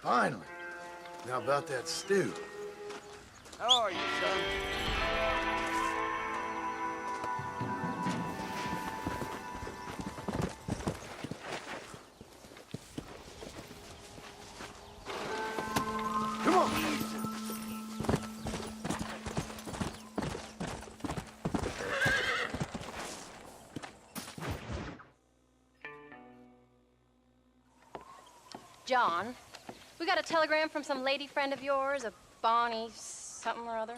Finally. Now about that stew. How are you, son? Come on! John, we got a telegram from some lady friend of yours, a Bonnie something or other.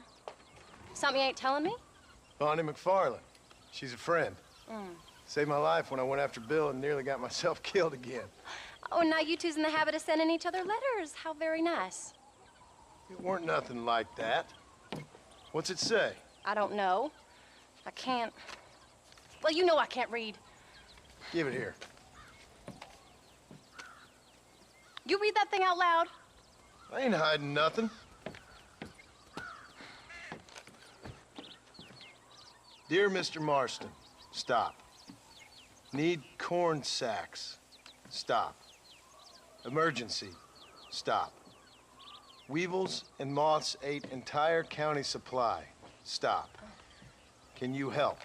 Something you ain't telling me? Bonnie McFarland. She's a friend. Saved my life when I went after Bill and nearly got myself killed again. Oh, now you two's in the habit of sending each other letters. How very nice. It weren't nothing like that. What's it say? I don't know. I can't... Well, you know I can't read. Give it here. You read that thing out loud? I ain't hiding nothing. Dear Mr. Marston, stop. Need corn sacks. Stop. Emergency. Stop. Weevils and moths ate entire county supply. Stop. Can you help?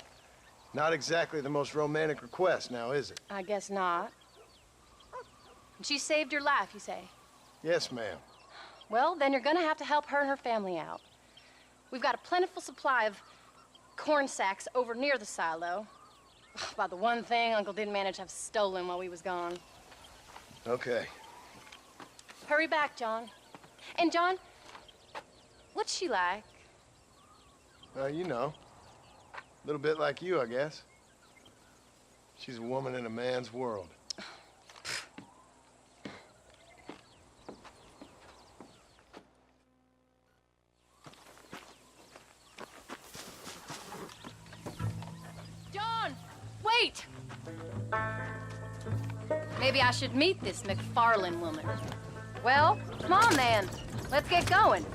Not exactly the most romantic request now, is it? I guess not. She saved your life, you say? Yes, ma'am. Well, then you're gonna have to help her and her family out. We've got a plentiful supply of corn sacks over near the silo. About the one thing Uncle didn't manage to have stolen while we was gone. Okay. Hurry back, John. And John, what's she like? You know. A little bit like you, I guess. She's a woman in a man's world. John, wait! Maybe I should meet this McFarland woman. Well, come on then. Let's get going.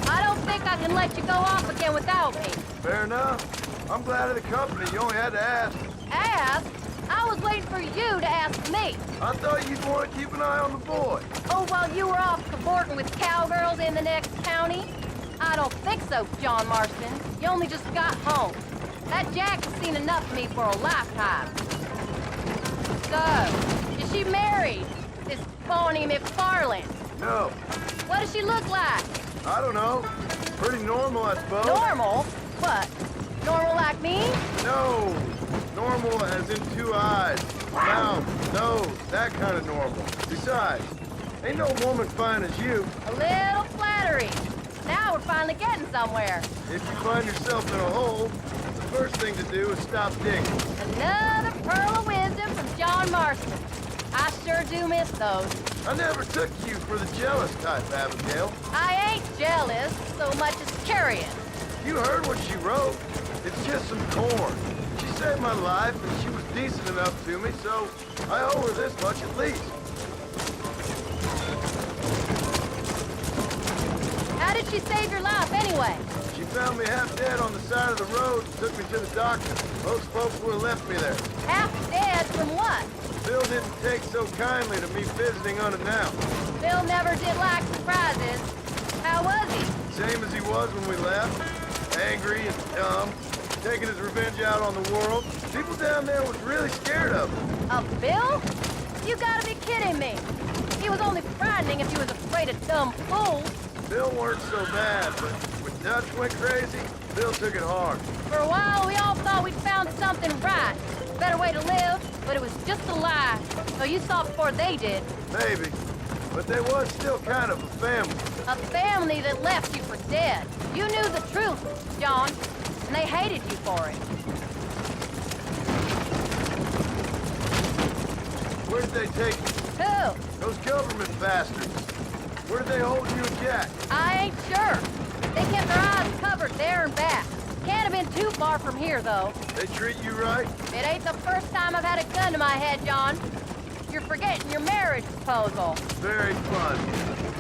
I don't think I can let you go off again without me. Fair enough. I'm glad of the company. You only had to ask. Ask? I was waiting for you to ask me. I thought you'd want to keep an eye on the boy. Oh, while you were off cavorting with cowgirls in the next county? I don't think so, John Marston. You only just got home. That Jack has seen enough of me for a lifetime. So, is she married? This Bonnie McFarland? No. What does she look like? I don't know. Pretty normal, I suppose. Normal? What? Normal like me? No. Normal as in 2 eyes. Mouth, nose, that kind of normal. Besides, ain't no woman fine as you. A little flattery. Now we're finally getting somewhere. If you find yourself in a hole, the first thing to do is stop digging. Another pearl of wisdom from John Marston. I sure do miss those. I never took you for the jealous type, Abigail. I ain't jealous so much as curious. You heard what she wrote. It's just some corn. She saved my life, and she was decent enough to me, so I owe her this much at least. How did she save your life anyway? She found me half dead on the side of the road and took me to the doctor. Most folks would have left me there. Half dead from what? Bill didn't take so kindly to me visiting unannounced. Bill never did like surprises. How was he? Same as he was when we left. Angry and dumb. Taking his revenge out on the world. People down there was really scared of him. Of Bill? You gotta be kidding me. He was only frightening if he was afraid of dumb fools. Bill weren't so bad, but when Dutch went crazy, Bill took it hard. For a while, we all thought we'd found something right. A better way to live, but it was just a lie. So you saw before they did. Maybe. But they was still kind of a family. A family that left you for dead. You knew the truth, John, and they hated you for it. Where did they take you? Who? Those government bastards. Where did they hold you and Jack? I ain't sure. They kept their eyes covered there and back. Can't have been too far from here, though. They treat you right? It ain't the first time I've had a gun to my head, John. You're forgetting your marriage proposal. Very fun.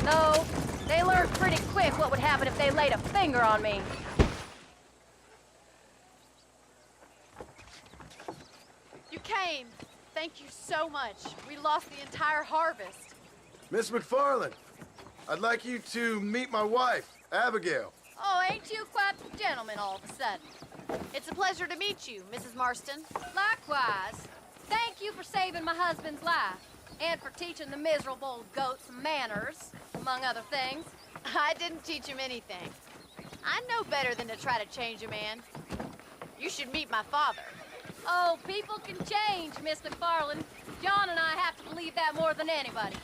No, they learned pretty quick what would happen if they laid a finger on me. You came. thank you so much. We lost the entire harvest. Miss McFarland, I'd like you to meet my wife, Abigail. Oh, ain't you quite the gentleman all of a sudden? It's a pleasure to meet you, Mrs. Marston. Likewise. Thank you for saving my husband's life and for teaching the miserable goat some manners, among other things. I didn't teach him anything. I know better than to try to change a man. You should meet my father. Oh, people can change, Miss McFarland. John and I have to believe that more than anybody.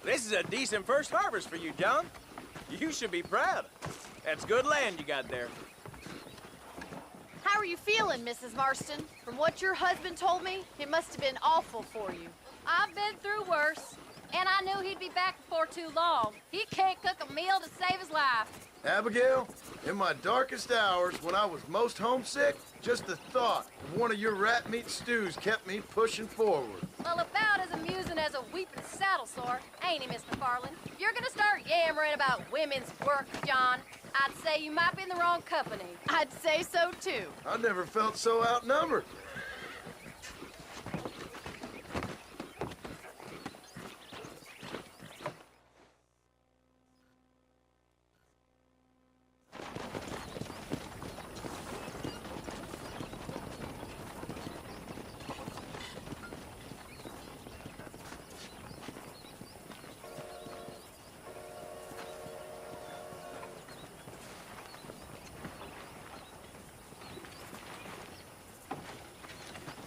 This is a decent first harvest for you, John. You should be proud. That's good land you got there. How are you feeling, Mrs. Marston? From what your husband told me, it must have been awful for you. I've been through worse, and I knew he'd be back before too long. He can't cook a meal to save his life. Abigail, in my darkest hours, when I was most homesick, just the thought of one of your rat meat stews kept me pushing forward. Well, about as amusing as a weeping saddle sore, ain't he, Miss McFarland? If you're gonna start yammering about women's work, John, I'd say you might be in the wrong company. I'd say so, too. I never felt so outnumbered.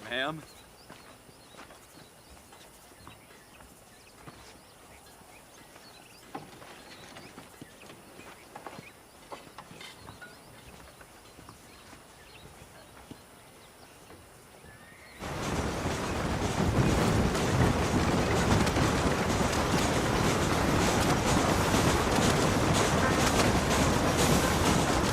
Ma'am?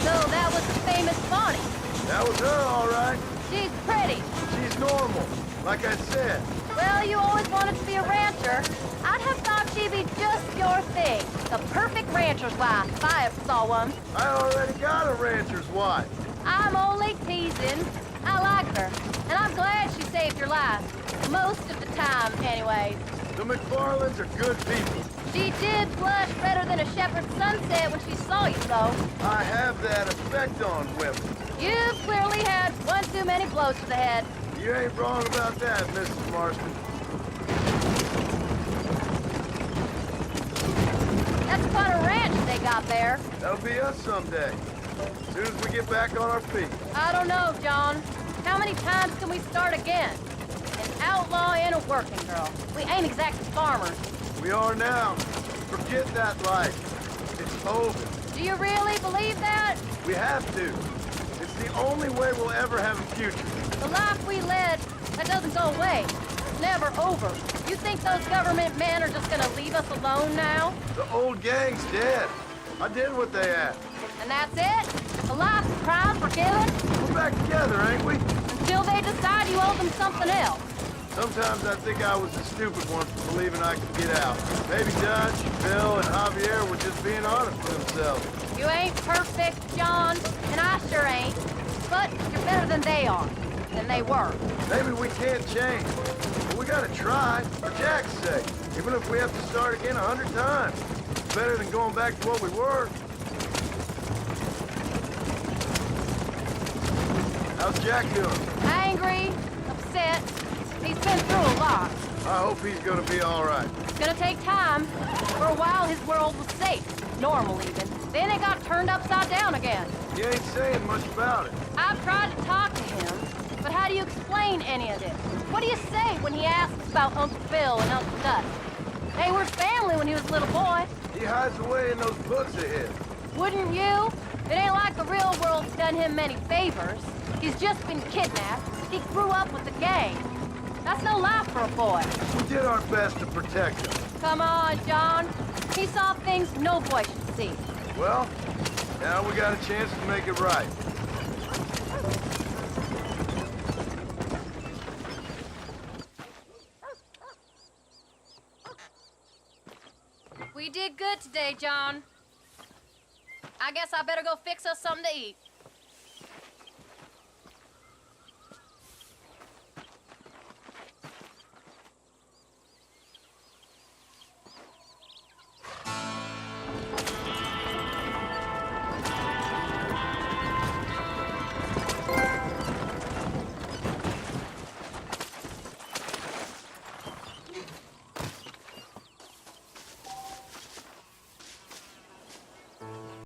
So that was the famous Bonnie. That was her, all right. She's pretty. She's normal, like I said. Well, you always wanted to be a rancher. I'd have thought she'd be just your thing. The perfect rancher's wife, if I ever saw one. I already got a rancher's wife. I'm only teasing. I like her, and I'm glad she saved your life. Most of the time, anyways. The McFarlands are good people. She did blush redder than a shepherd's sunset when she saw you, though. I have that effect on women. You've clearly had one too many blows to the head. You ain't wrong about that, Mrs. Marston. That's quite a ranch they got there. That'll be us someday. As soon as we get back on our feet. I don't know, John. How many times can we start again? An outlaw and a working girl. We ain't exactly farmers. We are now. Forget that life. It's over. Do you really believe that? We have to. It's the only way we'll ever have a future. The life we led, that doesn't go away. It's never over. You think those government men are just gonna leave us alone now? The old gang's dead. I did what they asked. And that's it? A life of crime forgiven? We're back together, ain't we? Until they decide you owe them something else. Sometimes I think I was the stupid one for believing I could get out. Maybe Dutch, Bill, and Javier were just being honest with themselves. You ain't perfect, John, and I sure ain't. But you're better than they are. Than they were. Maybe we can't change, but we gotta try, for Jack's sake. Even if we have to start again 100 times. It's better than going back to what we were. How's Jack doing? Angry, upset. He's been through a lot. I hope he's gonna be all right. It's gonna take time. For a while, his world was safe. Normal, even. Then it got turned upside down again. You ain't saying much about it. I've tried to talk to him, but how do you explain any of this? What do you say when he asks about Uncle Bill and Uncle Dutch? They were family when he was a little boy. He hides away in those books of his. Wouldn't you? It ain't like the real world's done him many favors. He's just been kidnapped. He grew up with the gang. That's no life for a boy. We did our best to protect him. Come on, John. He saw things no boy should see. Well, now we got a chance to make it right. We did good today, John. I guess I better go fix us something to eat.